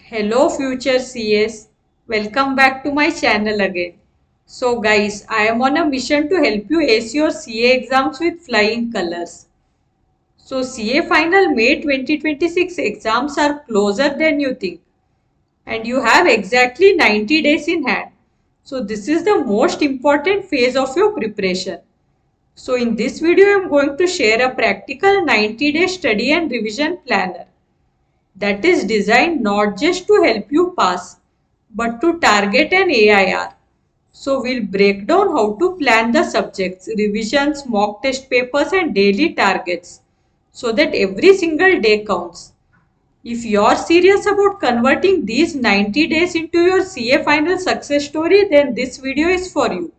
Hello future CS, welcome back to my channel again. So guys, I am on a mission to help you ace your CA exams with flying colors. So CA final May 2026 exams are closer than you think and you have exactly 90 days in hand. So this is the most important phase of your preparation. So in this video, I am going to share a practical 90-day study and revision planner that is designed not just to help you pass, but to target an AIR. So we'll break down how to plan the subjects, revisions, mock test papers and daily targets so that every single day counts. If you're serious about converting these 90 days into your CA final success story, then this video is for you.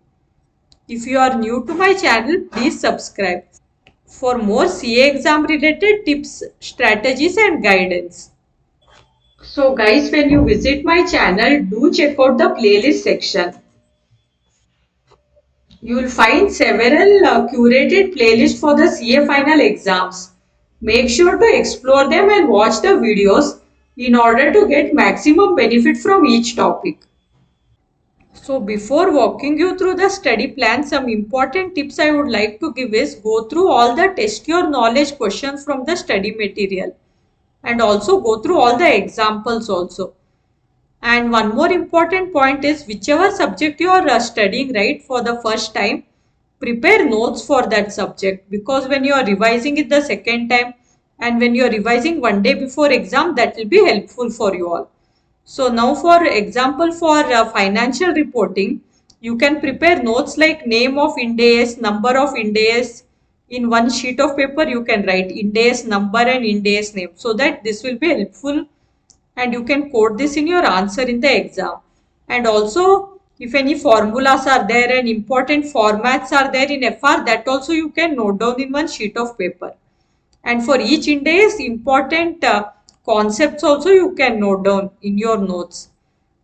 If you are new to my channel, please subscribe for more CA exam related tips, strategies and guidance. So guys, when you visit my channel, do check out the playlist section. You will find several curated playlists for the CA final exams. Make sure to explore them and watch the videos in order to get maximum benefit from each topic. So before walking you through the study plan, some important tips I would like to give is go through all the test your knowledge questions from the study material and also go through all the examples also. And one more important point is whichever subject you are studying right for the first time, prepare notes for that subject because when you are revising it the second time and when you are revising one day before exam, that will be helpful for you all. So now for example for financial reporting, you can prepare notes like name of Ind AS, number of Ind AS. In one sheet of paper you can write Ind AS number and Ind AS name so that this will be helpful and you can quote this in your answer in the exam. And also if any formulas are there and important formats are there in FR, that also you can note down in one sheet of paper. And for each Ind AS important concepts also you can note down in your notes.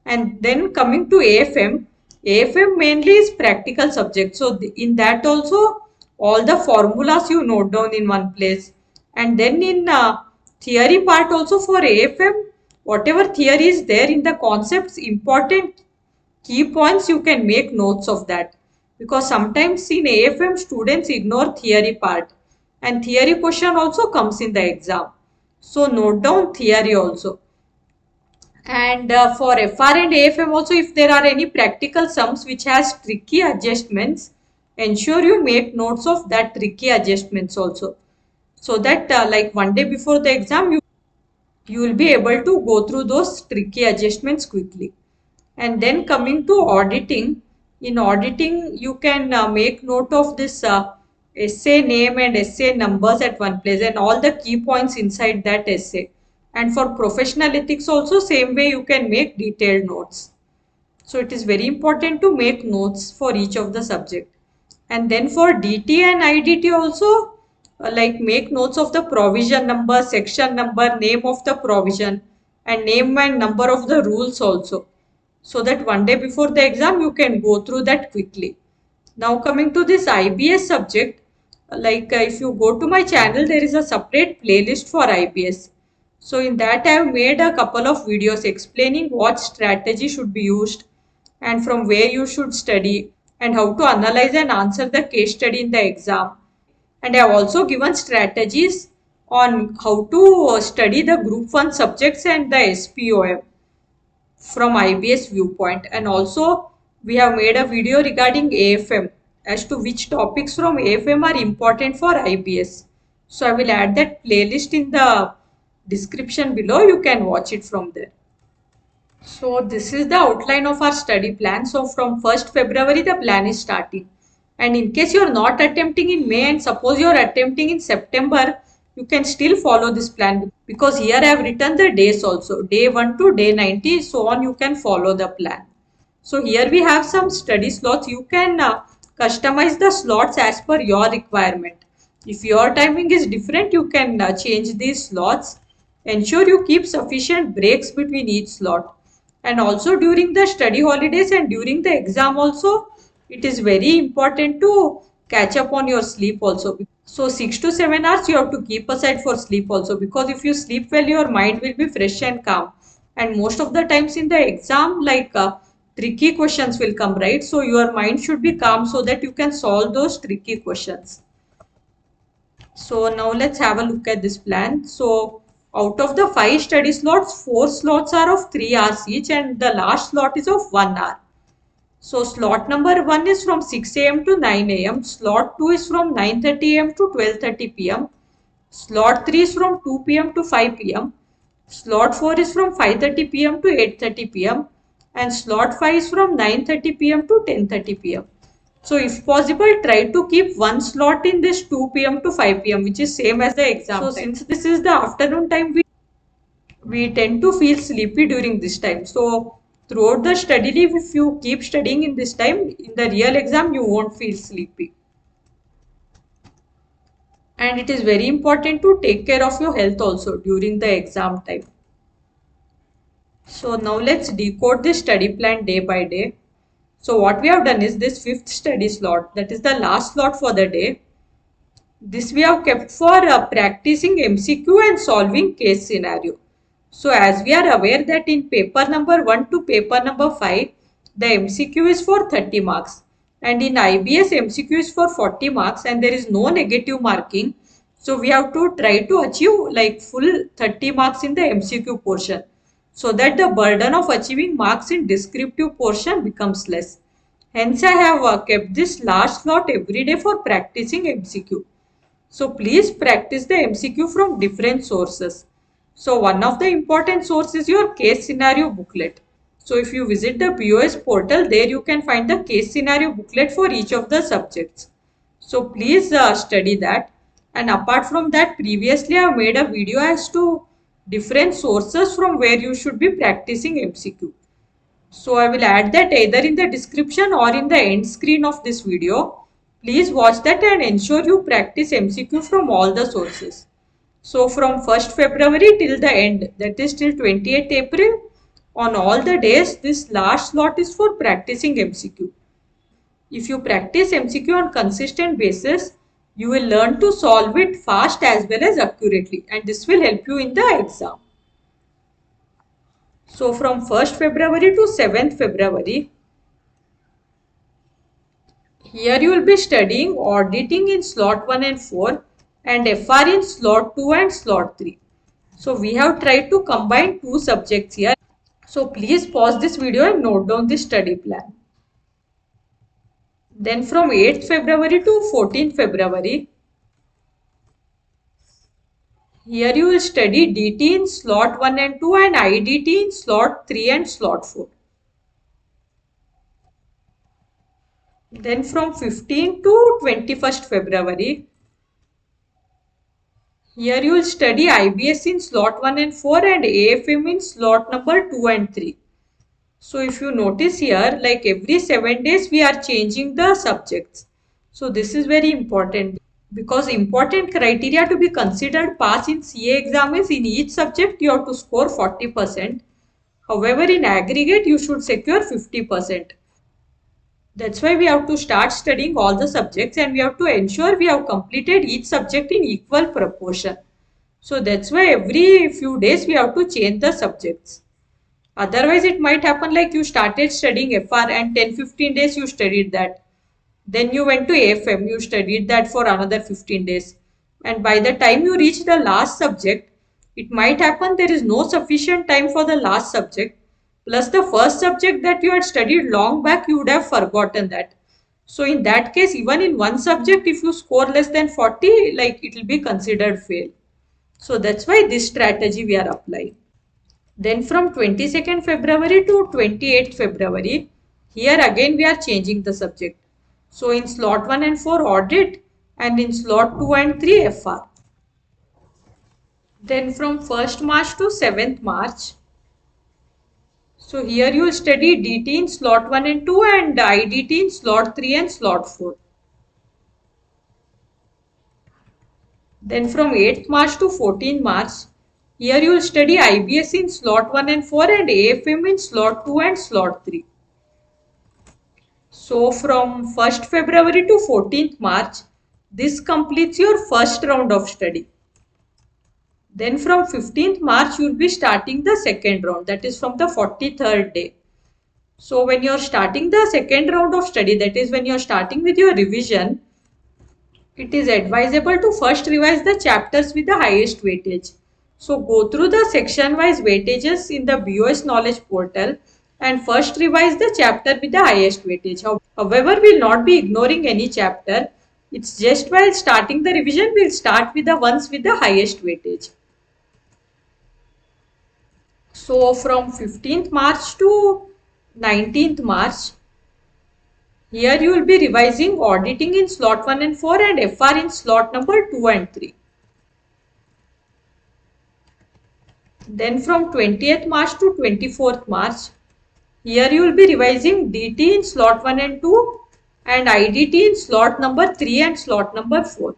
And then coming to AFM, AFM mainly is practical subject. So in that also all the formulas you note down in one place. And then in theory part also for AFM, whatever theory is there in the concepts, important key points you can make notes of that. Because sometimes in AFM students ignore theory part and theory question also comes in the exam. So note down theory also. And for FR and AFM also, if there are any practical sums which has tricky adjustments, ensure you make notes of that tricky adjustments also. So that like one day before the exam, you will be able to go through those tricky adjustments quickly. And then coming to auditing, in auditing you can make note of this essay name and essay numbers at one place and all the key points inside that essay. And for professional ethics also same way you can make detailed notes. So it is very important to make notes for each of the subject. And then for DT and IDT also like make notes of the provision number, section number, name of the provision and name and number of the rules also. So that one day before the exam you can go through that quickly. Now coming to this IBS subject, like if you go to my channel there is a separate playlist for IBS. So in that I have made a couple of videos explaining what strategy should be used and from where you should study and how to analyze and answer the case study in the exam. And I have also given strategies on how to study the group 1 subjects and the SPOM from IBS viewpoint. And also we have made a video regarding AFM as to which topics from AFM are important for IBS. So I will add that playlist in the description below. You can watch it from there. So this is the outline of our study plan. So from 1st February the plan is starting. And in case you are not attempting in May and suppose you are attempting in September, you can still follow this plan because here I have written the days also. Day 1 to day 90, so on you can follow the plan. So here we have some study slots. You can customize the slots as per your requirement. If your timing is different, you can change these slots. Ensure you keep sufficient breaks between each slot. And also during the study holidays and during the exam also, it is very important to catch up on your sleep also. So 6 to 7 hours you have to keep aside for sleep also because if you sleep well, your mind will be fresh and calm. and most of the times in the exam, tricky questions will come, right? So your mind should be calm so that you can solve those tricky questions. So now let's have a look at this plan. So out of the 5 study slots, 4 slots are of 3 hours each and the last slot is of 1 hour. So slot number 1 is from 6 a.m. to 9 a.m. Slot 2 is from 9:30 a.m. to 12:30 p.m. Slot 3 is from 2 p.m. to 5 p.m. Slot 4 is from 5:30 p.m. to 8:30 p.m. and slot 5 is from 9:30 p.m. to 10:30 p.m. So if possible, try to keep one slot in this 2 p.m. to 5 p.m. which is same as the exam time. Since this is the afternoon time, we tend to feel sleepy during this time. So throughout the study leave, if you keep studying in this time, in the real exam, you won't feel sleepy. And it is very important to take care of your health also during the exam time. So now let's decode this study plan day by day. So what we have done is this 5th study slot, that is the last slot for the day. This we have kept for practicing MCQ and solving case scenario. So as we are aware that in paper number 1 to paper number 5, the MCQ is for 30 marks. And in IBS, MCQ is for 40 marks and there is no negative marking. So we have to try to achieve like full 30 marks in the MCQ portion, so that the burden of achieving marks in descriptive portion becomes less. Hence, I have kept this last slot every day for practicing MCQ. So please practice the MCQ from different sources. So one of the important sources is your case scenario booklet. So if you visit the BOS portal, there you can find the case scenario booklet for each of the subjects. So please study that. And apart from that, previously I have made a video as to different sources from where you should be practicing MCQ. So I will add that either in the description or in the end screen of this video. Please watch that and ensure you practice MCQ from all the sources. So from 1st February till the end, that is till 28th April, on all the days, this last slot is for practicing MCQ. If you practice MCQ on consistent basis, you will learn to solve it fast as well as accurately, and this will help you in the exam. So from 1st February to 7th February, here you will be studying auditing in slot 1 and 4 and FR in slot 2 and slot 3. So we have tried to combine 2 subjects here. So please pause this video and note down the study plan. Then from 8th February to 14th February, here you will study DT in slot 1 and 2 and IDT in slot 3 and slot 4. Then from 15th to 21st February, here you will study IBS in slot 1 and 4 and AFM in slot number 2 and 3. So if you notice here, like every 7 days we are changing the subjects. So this is very important because important criteria to be considered pass in CA exam is in each subject you have to score 40%. However, in aggregate you should secure 50%. That's why we have to start studying all the subjects and we have to ensure we have completed each subject in equal proportion. So that's why every few days we have to change the subjects. Otherwise, it might happen like you started studying FR and 10-15 days you studied that. Then you went to AFM, you studied that for another 15 days. And by the time you reach the last subject, it might happen there is no sufficient time for the last subject. Plus the first subject that you had studied long back, you would have forgotten that. So in that case, even in one subject, if you score less than 40, like it will be considered fail. So that's why this strategy we are applying. Then from 22nd February to 28th February, here again we are changing the subject. So in slot 1 and 4 audit and in slot 2 and 3 FR. Then from 1st March to 7th March, so here you will study DT in slot 1 and 2 and IDT in slot 3 and slot 4. Then from 8th March to 14th March, here you will study IBS in slot 1 and 4 and AFM in slot 2 and slot 3. So from 1st February to 14th March, this completes your first round of study. Then from 15th March, you will be starting the second round, that is from the 43rd day. So when you're starting the second round of study, that is when you're starting with your revision, it is advisable to first revise the chapters with the highest weightage. So go through the section wise weightages in the BOS knowledge portal and first revise the chapter with the highest weightage. However, we'll not be ignoring any chapter. It's just while starting the revision, we'll start with the ones with the highest weightage. So from 15th March to 19th March, here you will be revising auditing in slot 1 and 4 and FR in slot number 2 and 3. Then from 20th March to 24th March, here you will be revising DT in slot 1 and 2 and IDT in slot number 3 and slot number 4.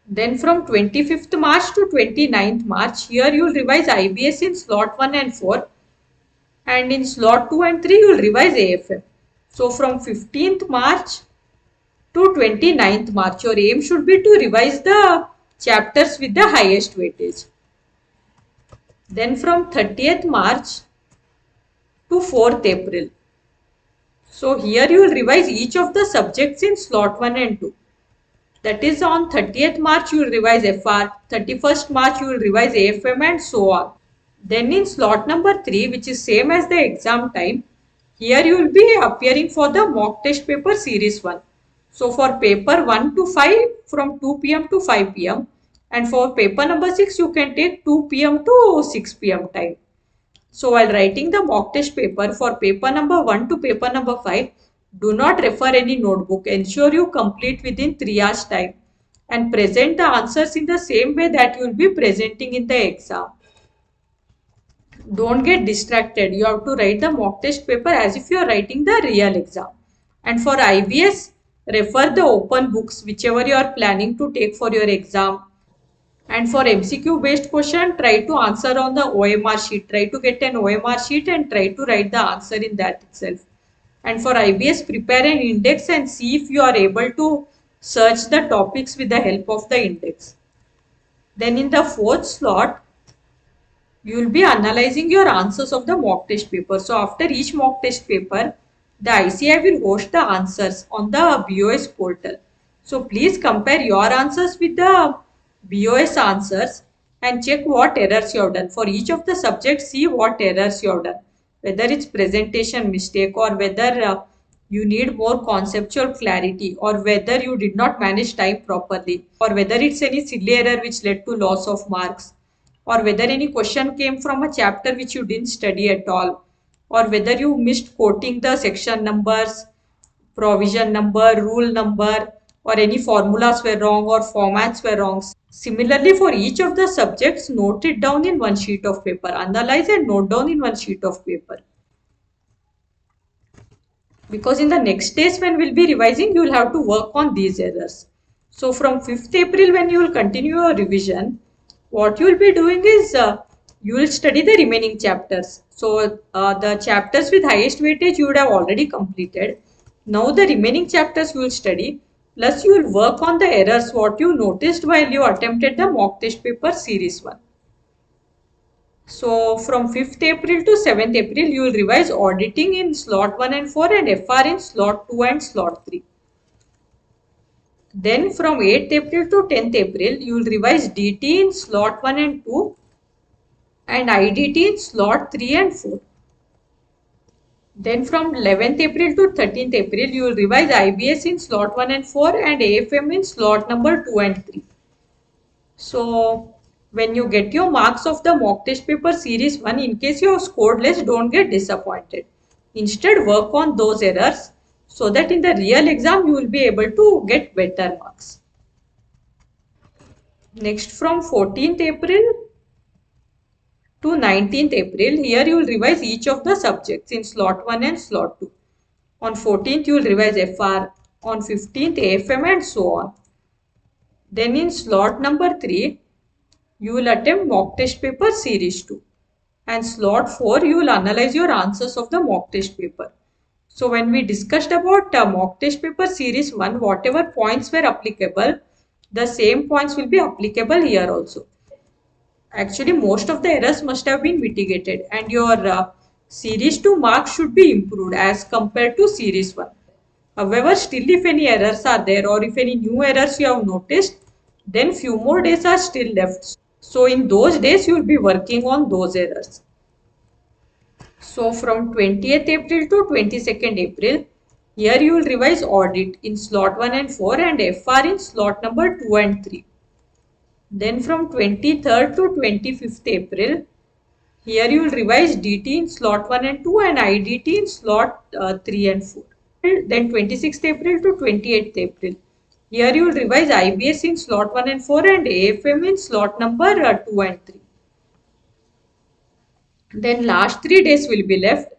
Then from 25th March to 29th March, here you will revise IBS in slot 1 and 4 and in slot 2 and 3 you will revise AFM. So from 15th March to 29th March, your aim should be to revise the chapters with the highest weightage. Then from 30th March to 4th April. So here you will revise each of the subjects in slot 1 and 2. That is on 30th March you will revise FR, 31st March you will revise AFM and so on. Then in slot number 3, which is same as the exam time, here you will be appearing for the mock test paper series 1. So for paper 1 to 5 from 2 p.m. to 5 p.m. and for paper number 6 you can take 2 p.m. to 6 p.m. time. So while writing the mock test paper for paper number 1 to paper number 5, do not refer any notebook. Ensure you complete within 3 hours time and present the answers in the same way that you will be presenting in the exam. Don't get distracted. You have to write the mock test paper as if you are writing the real exam. And for IBS, refer the open books whichever you are planning to take for your exam. And for MCQ based question, try to answer on the OMR sheet. Try to get an OMR sheet and try to write the answer in that itself. And for IBS, prepare an index and see if you are able to search the topics with the help of the index. Then in the fourth slot, you will be analyzing your answers of the mock test paper. So after each mock test paper, the ICI will host the answers on the BOS portal. So please compare your answers with the BOS answers and check what errors you have done. For each of the subjects, see what errors you have done. Whether it's presentation mistake or whether you need more conceptual clarity or whether you did not manage time properly or whether it's any silly error which led to loss of marks or whether any question came from a chapter which you didn't study at all or whether you missed quoting the section numbers, provision number, rule number, or any formulas were wrong or formats were wrong. Similarly, for each of the subjects, note it down in one sheet of paper. Analyze and note down in one sheet of paper. Because in the next days when we'll be revising, you will have to work on these errors. So from 5th April when you will continue your revision, what you will be doing is you will study the remaining chapters. So the chapters with highest weightage you would have already completed. Now the remaining chapters you will study. Plus you will work on the errors what you noticed while you attempted the mock test paper series 1. So from 5th April to 7th April, you will revise auditing in slot 1 and 4 and FR in slot 2 and slot 3. Then from 8th April to 10th April, you will revise DT in slot 1 and 2 and IDT in slot 3 and 4. Then from 11th April to 13th April, you will revise IBS in slot 1 and 4 and AFM in slot number 2 and 3. So when you get your marks of the mock test paper series 1, in case you have scored less, don't get disappointed. Instead, work on those errors so that in the real exam, you will be able to get better marks. Next, from 14th April to 19th April, here you will revise each of the subjects in slot 1 and slot 2. On 14th, you will revise FR. On 15th, AFM and so on. Then in slot number 3, you will attempt mock test paper series 2. And slot 4, you will analyze your answers of the mock test paper. So when we discussed about mock test paper series 1, whatever points were applicable, the same points will be applicable here also. Actually, most of the errors must have been mitigated and your series 2 marks should be improved as compared to series 1. However, still if any errors are there or if any new errors you have noticed, then few more days are still left. So in those days, you will be working on those errors. So from 20th April to 22nd April, here you will revise audit in slot 1 and 4 and FR in slot number 2 and 3. Then from 23rd to 25th April, here you will revise DT in slot 1 and 2 and IDT in slot 3 and 4. Then 26th April to 28th April. Here you will revise IBS in slot 1 and 4 and AFM in slot number 2 and 3. Then last 3 days will be left.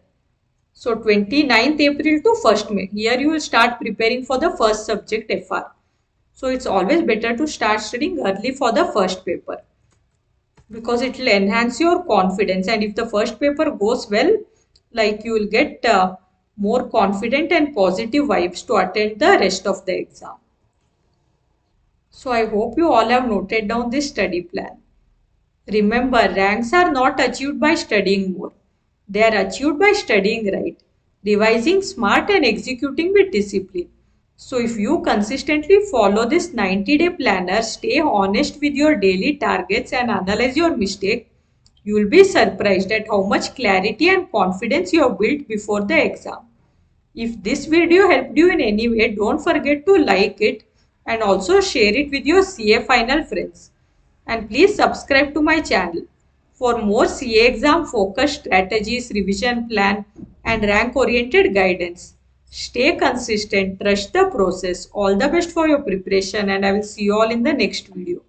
So 29th April to 1st May. Here you will start preparing for the first subject FR. So it's always better to start studying early for the first paper, because it will enhance your confidence, and if the first paper goes well, like you will get more confident and positive vibes to attend the rest of the exam. So I hope you all have noted down this study plan. Remember, ranks are not achieved by studying more. They are achieved by studying right, revising smart and executing with discipline. So if you consistently follow this 90-day planner, stay honest with your daily targets and analyze your mistake, you will be surprised at how much clarity and confidence you have built before the exam. If this video helped you in any way, don't forget to like it and also share it with your CA final friends. And please subscribe to my channel for more CA exam focused strategies, revision plan and rank oriented guidance. Stay consistent, trust the process. All the best for your preparation, and I will see you all in the next video.